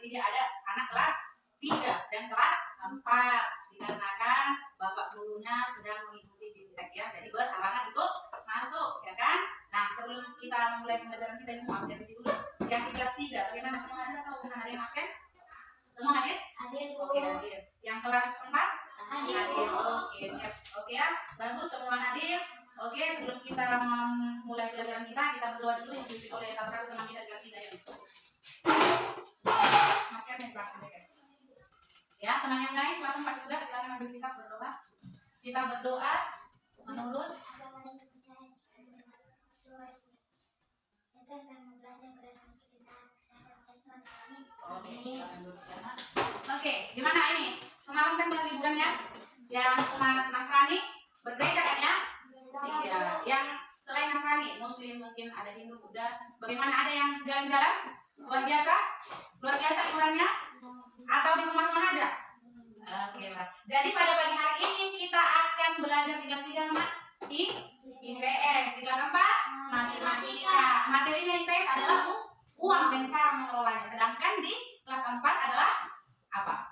sini ada anak kelas 3 dan kelas 4 dikarenakan Bapak gurunya sedang mengikuti BIMTEK ya, jadi berhalangan untuk masuk ya kan. Nah, sebelum kita memulai pembelajaran kita ini mau absensi dulu. Yang di kelas 3 bagaimana, semua hadir atau bukan ada yang absen? Semua hadir? Hadir, Bu. Oke, hadir. Yang kelas 4? Hadir. Oke, siap. Oke ya, bagus semua hadir. Oke, sebelum kita memulai pelajaran kita berdoa dulu yang dipimpin oleh salah satu teman kita di kelas 3 ya. Maskernya di belakang masker. Ya, teman yang lain kelas 4 juga silakan ambil sikap berdoa. Kita berdoa menurut Oke, gimana ini? Semalam kan bulan liburan ya? Yang umat Nasrani bergereja kan ya? Iya, yang selain Nasrani, Muslim mungkin ada Hindu, Buddha. Bagaimana, ada yang jalan-jalan? Luar biasa? Luar biasa liburannya? Atau di rumah-rumah aja? Oke lah. Jadi pada pagi hari ini kita akan belajar di kelas 3 mana? IPS. Di kelas 4 matematika. Materinya IPS adalah uang dan cara mengelolanya. Sedangkan di kelas 4 adalah apa?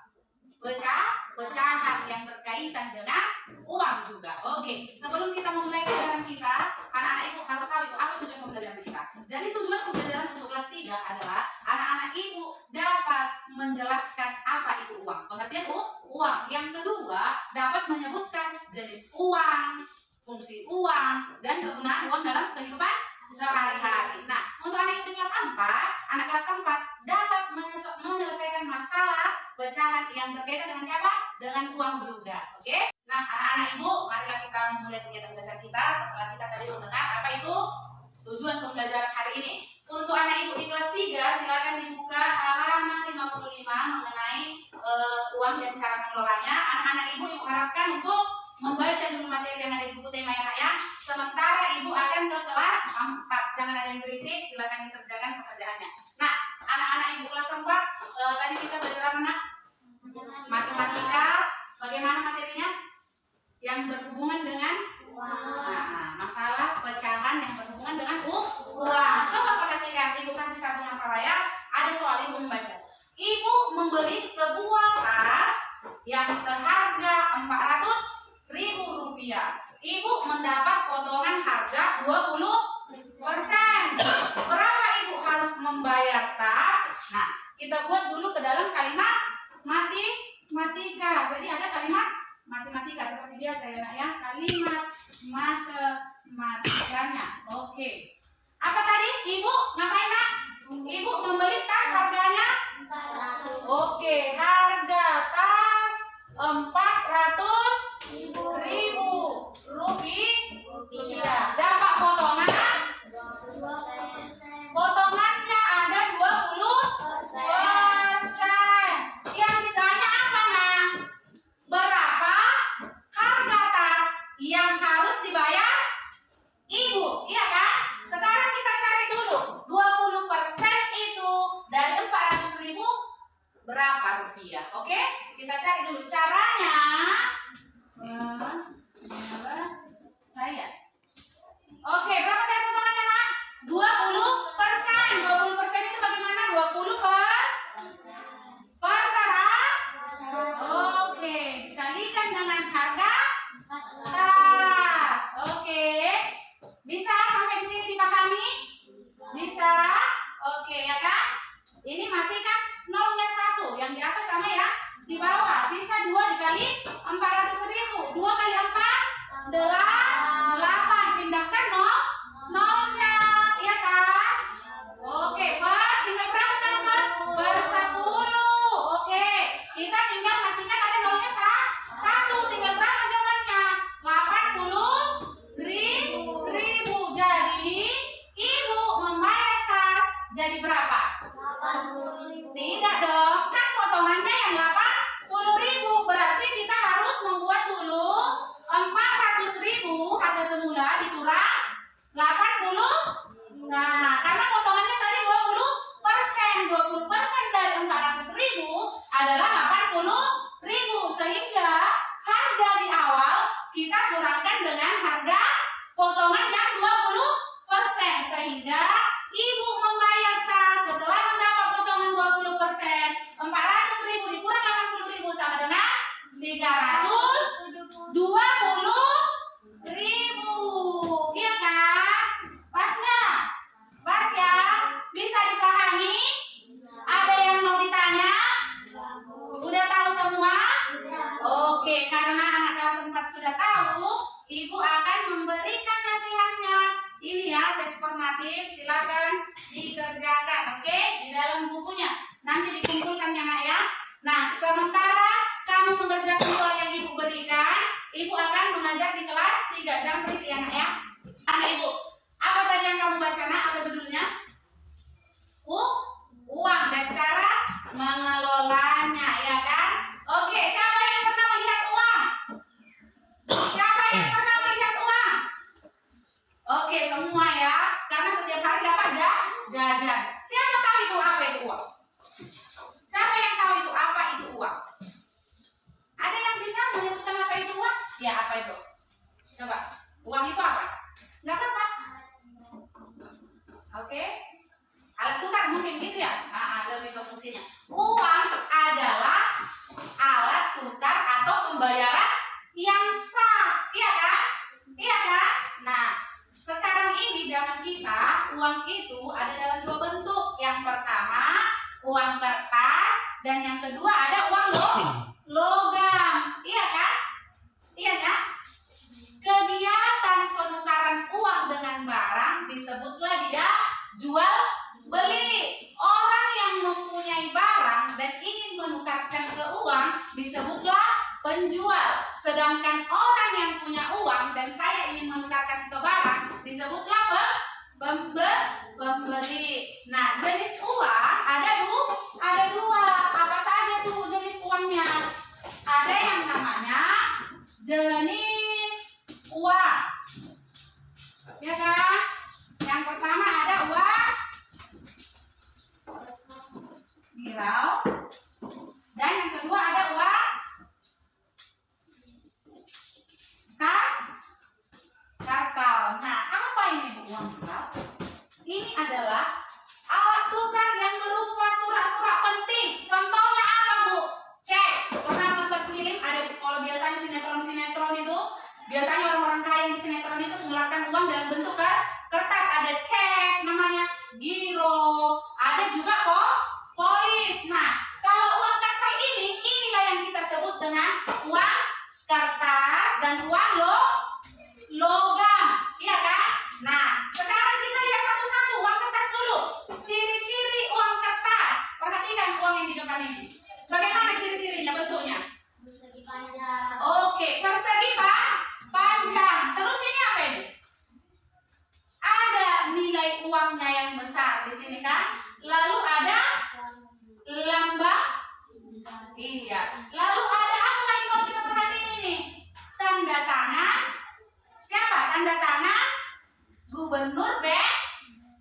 Pecahan yang berkaitan dengan uang juga. Oke, sebelum kita memulai pelajaran kita, anak-anak ibu harus tahu itu apa tujuan pembelajaran kita. Jadi tujuan pembelajaran untuk kelas 3 adalah anak-anak ibu dapat menjelaskan apa itu uang, pengertian uang. Yang kedua, dapat menyebutkan jenis uang, fungsi uang, dan kegunaan uang dalam kehidupan sehari-hari. Nah, untuk anak ibu di kelas 4, anak kelas 4 dapat menyelesaikan masalah pecahan yang berkaitan dengan siapa? Dengan uang juga. Oke? Nah, anak-anak ibu, marilah kita memulai kegiatan belajar kita setelah kita tadi mendengar apa itu tujuan pembelajaran hari ini. Untuk anak ibu di kelas 3, silakan dibuka halaman 55 mengenai uang dan cara mengelolanya. Anak-anak ibu harapkan untuk membaca dulu materi yang ada di buku tema ya. Sementara ibu akan ke kelas 4. Jangan ada yang berisik, silakan dikerjakan pekerjaannya. Nah, anak-anak ibu kelas 4, tadi kita belajar apa, Nak? Matematika. Bagaimana materinya? Yang berhubungan dengan nah, masalah pecahan yang berhubungan dengan uang. Coba perhatikan, ibu kasih satu masalah ya. Ada soal, ibu membaca. Ibu membeli sebuah tas yang seharga 400.000 rupiah. Ibu mendapat potongan harga 20%. Berapa ibu harus membayar tas? Nah, kita buat dulu ke dalam kalimat matematika. Jadi ada kalimat matematika seperti biasa ya, Nak ya. Kalimat matematikanya. Oke. Apa tadi? Ibu ngapain, Nak? Ibu membeli tas harganya? Oke, harga tas 400.000 rupiah. Dapat potongan? Potongannya ada 20%. Yang ditanya apa, Nak? Berapa harga tas yang harus dibayar ibu? Iya kan? Sekarang kita cari dulu 20% itu dari 400.000 berapa rupiah? Oke, kita cari dulu caranya. Saya. Oke, berapa dari potongannya, Nak? 20%. 20% itu bagaimana? 20 per 100. Oke, kalikan dengan harga tas. Oke. Bisa sampai di sini dipahami? Bisa? Oke, ya kan? Ini mati kan? Nolnya 1, yang di atas sama ya? Di bawah, sisa 2 dikali 400.000. 2 kali 4, 8. Pindahkan nolnya, ya kan? Oke, tinggal berapa teman? Per 10. Oke, kita tinggal matikan ada nolnya 1. Tinggal berapa jawabannya? 80.000. Jadi ibu membayar tas jadi berapa? 80.000. Tidak dong, kan potongannya yang 80.000. Berarti kita harus membuat dulu 400.000 harga semula dikurang 80. Nah, karena potongannya tadi 20%. 20% dari 400.000 adalah 80.000. Sehingga harga di awal kita kurangkan dengan harga potongan yang 20%. Sehingga ibu membayar tas setelah mendapat potongan 20%. 320.000. Iya kan? Pas nggak? Pas ya? Bisa dipahami? Ada yang mau ditanya? Udah tahu semua? Oke, karena anak kelas 4 sudah tahu, Ibu akan memberikan latihannya. Ini ya, tes formatif, silakan dikerjakan, oke? Di dalam bukunya. Nanti dikumpulkan ya, Nak ya. Nah, sementara kamu mengerjakan soal yang Ibu berikan, Ibu akan mengajar di kelas 3 jam berisi ya, Nak ya. Anak Ibu, apa tadi yang kamu baca, Nak? Apa judulnya? Uang dan cara mengelolanya, ya kan? Oke, siapa yang pernah melihat uang? Siapa yang pernah melihat uang? Oke, semua ya. Karena setiap hari dapat jajan. Siapa tahu itu apa itu uang? Siapa yang tahu itu apa itu uang? Ada yang bisa menyebutkan apa itu uang? Ya, apa itu? Coba. Uang itu apa? Nggak apa-apa. Oke. Alat tukar mungkin gitu ya? Lebih ke fungsinya. Uang adalah alat tukar atau pembayaran yang sah. Iya kan? Iya kan? Nah, sekarang ini zaman kita, uang itu ada dalam 2 bentuk. Yang pertama, uang kertas, dan yang kedua ada uang logam. Iya kan? Iya ya? Kegiatan penukaran uang dengan barang disebutlah dia jual beli. Orang yang mempunyai barang dan ingin menukarkan ke uang disebutlah penjual. Sedangkan orang yang punya uang dan saya ingin menukarkan ke barang disebutlah pembeli. Nah, jenis uang ada dua. Apa saja tuh jenis uangnya? Ada yang namanya jenis uang, ya kan? Yang pertama ada uang girau, dan yang kedua ada uang kartal. Nah, apa ini Bu uang girau? Ini adalah alat tukar yang berupa surat-surat penting. Contohnya apa Bu? Cek. Pernah nonton film? Ada kalau biasanya sinetron itu, biasanya orang-orang kaya yang di sinetron itu mengeluarkan uang dalam bentuk kertas. Ada cek, namanya giro. Ada juga kok polis. Nah, kalau uang kartal inilah yang kita sebut dengan uang kertas dan uang logam. Iya kan? Nah, sekarang kita lihat satu-satu uang kertas dulu. Ciri-ciri uang kertas. Perhatikan uang yang di depan ini. Bagaimana ciri-cirinya, bentuknya? Persegi panjang. Oke, persegi panjang. Terus ini apa ini? Ada nilai uangnya yang besar di sini kan? Lalu ada lambang. Iya. Lalu ada apa lagi kalau kita perhatiin ini? Tanda tangan. Siapa? Tanda tangan Gubernur Bank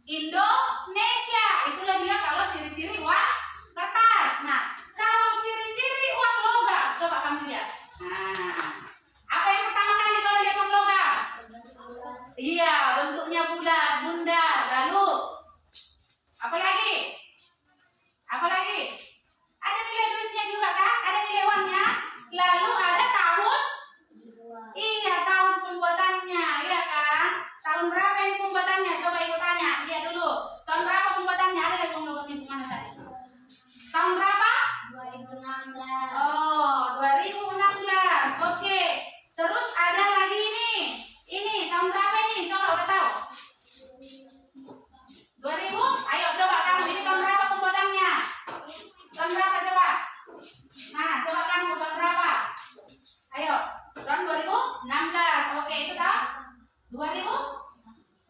Indonesia. Itulah dia kalau ciri-ciri uang kertas. Nah, kalau ciri-ciri uang logam, coba kamu lihat. Nah, apa yang pertama kali kalau lihat uang logam? Iya, bentuknya bulat, bundar. Lalu apa lagi? Apa lagi? Ada nilai duitnya juga kan? Ada nilai uangnya. Lalu ada tahun. Iya, tahun pembuatannya, iya kan? Tahun berapa ini pembuatannya? Coba Ibu tanya. Lihat dulu. Tahun berapa pembuatannya? Ada lagi uang logam Ibu mana tadi? Tahun berapa? 2016. Oh, 2016. Oke. Terus ada lagi ini. Ini tahun berapa ini? Coba udah tahu? 2000? Ayo coba kamu. Ini tahun berapa pembuatannya? Tahun berapa coba? Nah, coba kamu tahun berapa? Ayo. Tahun 2016. Oke, itu tahun 2008.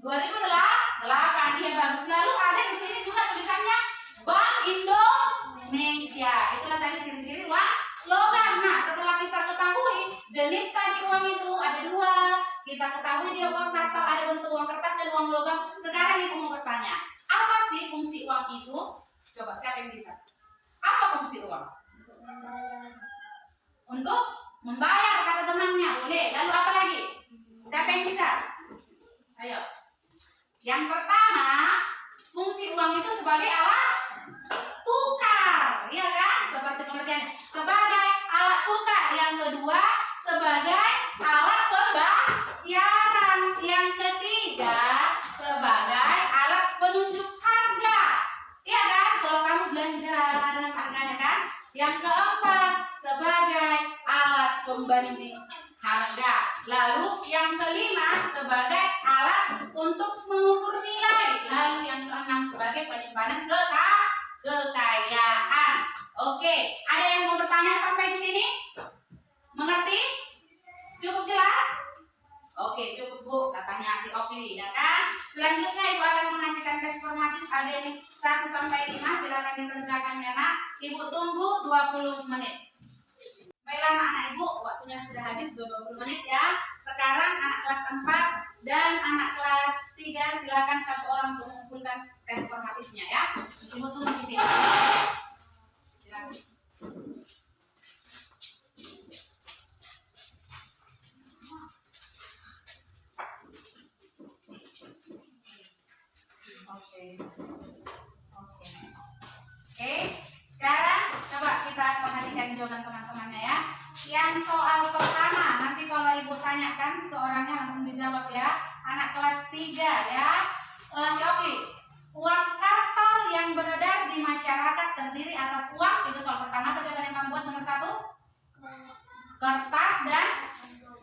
Iya bagus. Lalu ada di sini juga tulisannya Bank Indonesia. Itulah tadi ciri-ciri uang logam. Nah, setelah kita ketahui jenis tadi uang itu ada 2. Kita ketahui dia uang kartal, ada bentuk uang kertas dan uang logam. Sekarang Ibu mau bertanya, apa sih fungsi uang itu? Coba siapa yang bisa? Apa fungsi uang? Untuk membayar, kata temannya. Boleh. Lalu apa lagi? Siapa yang bisa? Ayo. Yang pertama, fungsi uang itu sebagai alat tukar, iya kan? Seperti pengertiannya, sebagai alat tukar. Yang kedua sebagai alat pembayaran. Yang ketiga sebagai alat penunjuk harga. Iya kan? Kalau kamu belanja ada harganya kan? Yang keempat sebagai alat pembanding harga. Lalu yang kelima sebagai alat untuk mengukur nilai. Lalu yang keenam sebagai penyimpanan kekayaan. Oke, ada yang mau bertanya sampai di sini? Mengerti? Cukup jelas? Oke, cukup Bu, katanya si Okli, ya kan? Selanjutnya Ibu akan mengasihkan tes formatif ada yang 1 sampai 5, silakan dikerjakan ya Nak. Ibu tunggu 20 menit. Baiklah anak-anak Ibu, waktunya sudah habis 20 menit ya. Sekarang anak kelas 4 dan anak kelas 3 silakan satu orang untuk mengumpulkan tes formatifnya ya. Ibu tunggu di sini. Silakan. Oke, sekarang coba kita perhatikan jawaban teman-temannya ya. Yang soal pertama, nanti kalau Ibu tanyakan ke orangnya langsung dijawab ya. Anak kelas 3 ya. Si Oki, uang kartal yang beredar di masyarakat terdiri atas uang, itu soal pertama. Apa jawaban yang kamu buat nomor 1? Kertas dan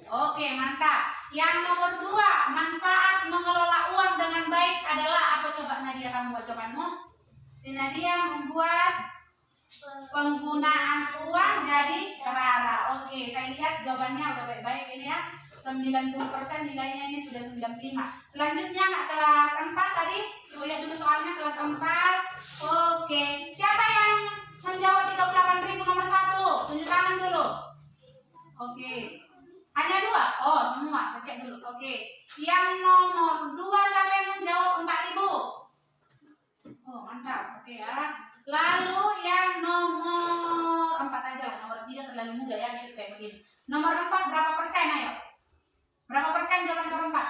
oke, mantap. Yang nomor 2, manfaat mengelola uang dengan baik adalah apa? Coba Nadia, kamu buat jawabanmu. Si Nadia membuat penggunaan uang jadi terarah. Oke, saya lihat jawabannya udah baik-baik ini ya. 90% nilainya ini sudah 95. Selanjutnya anak kelas 4 tadi, coba lihat dulu soalnya kelas 4. Oke, siapa yang menjawab 38.000 nomor 1? Tunjuk tangan dulu. Oke. Hanya 2? Oh, semua. Saya cek dulu. Oke. Yang nomor 2 siapa yang menjawab 4.000? Oh, mantap. Oke ya. Lalu yang nomor 4 aja lah. Nomor 3 terlalu mudah ya, mirip kayak begini. Nomor 4 berapa persen? Ayo. Berapa persen jawaban nomor 4?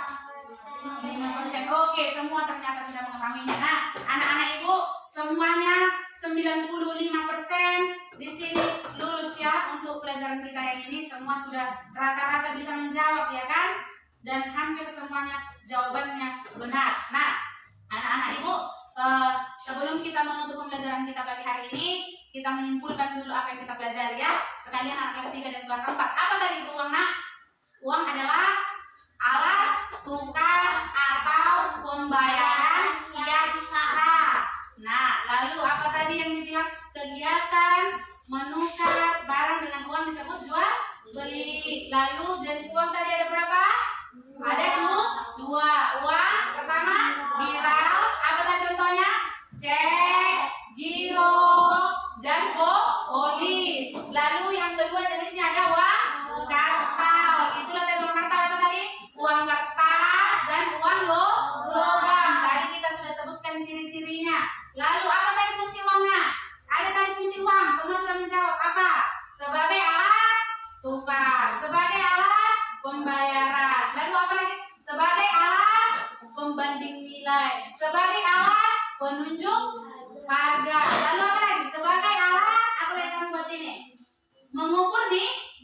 5%. Oke, semua ternyata sudah mengetahuinya. Nah, anak-anak Ibu semuanya 95% di sini lulus ya untuk pelajaran kita yang ini. Semua sudah rata-rata bisa menjawab ya kan? Dan hampir semuanya jawabannya benar. Nah, anak-anak Ibu, sebelum kita menutup pembelajaran kita pagi hari ini, kita menyimpulkan dulu apa yang kita pelajari ya. Sekalian anak kelas 3 dan kelas 4. Apa tadi itu uang, Nak? Uang adalah alat tukar atau pembayaran yang sah. Nah, lalu apa tadi yang dibilang? Kegiatan menukar barang dengan uang disebut jual beli. Lalu jenis uang tadi ada berapa? Ada 2. Uang pertama viral. Apa tadi contohnya? Cek, giro, dan polis. Lalu yang kedua jenisnya ada uang kartal. Itulah tema kartal apa tadi? Uang kertas dan uang logam. Tadi kita sudah sebutkan ciri-cirinya. Lalu apa tadi fungsi uangnya? Ada tadi fungsi uang. Semua sudah menjawab. Apa? Sebagai alat tukar, sebagai alat pembayaran. Lalu apa lagi? Sebagai alat pembanding nilai, sebagai alat penunjuk harga. Lalu apa lagi? Sebagai alat apa lagi kamu buat ini? Mengukur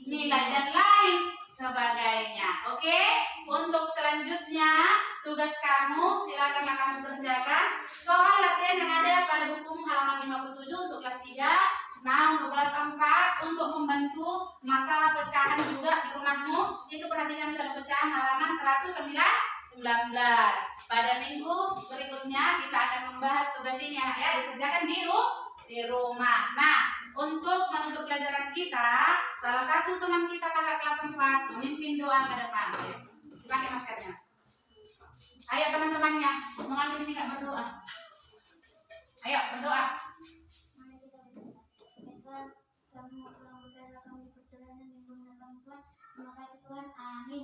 nilai dan lain sebagainya. Oke? Untuk selanjutnya tugas kamu silakanlah kamu kerjakan soal latihan yang ada pada buku halaman 57 untuk kelas 3. Nah, untuk kelas 4 untuk membantu masalah pecahan juga di rumahmu, itu perhatikan itu ada pecahan halaman 119. Pada minggu berikutnya kita akan membahas tugas ini ya, dikerjakan di rumah. Nah, untuk menutup pelajaran kita, salah satu teman kita kakak kelas 4 memimpin doa ke depan. Pakai maskernya. Ayo teman-temannya mengambil singkat berdoa. Ayo berdoa. Terima kasih Tuhan. Amin.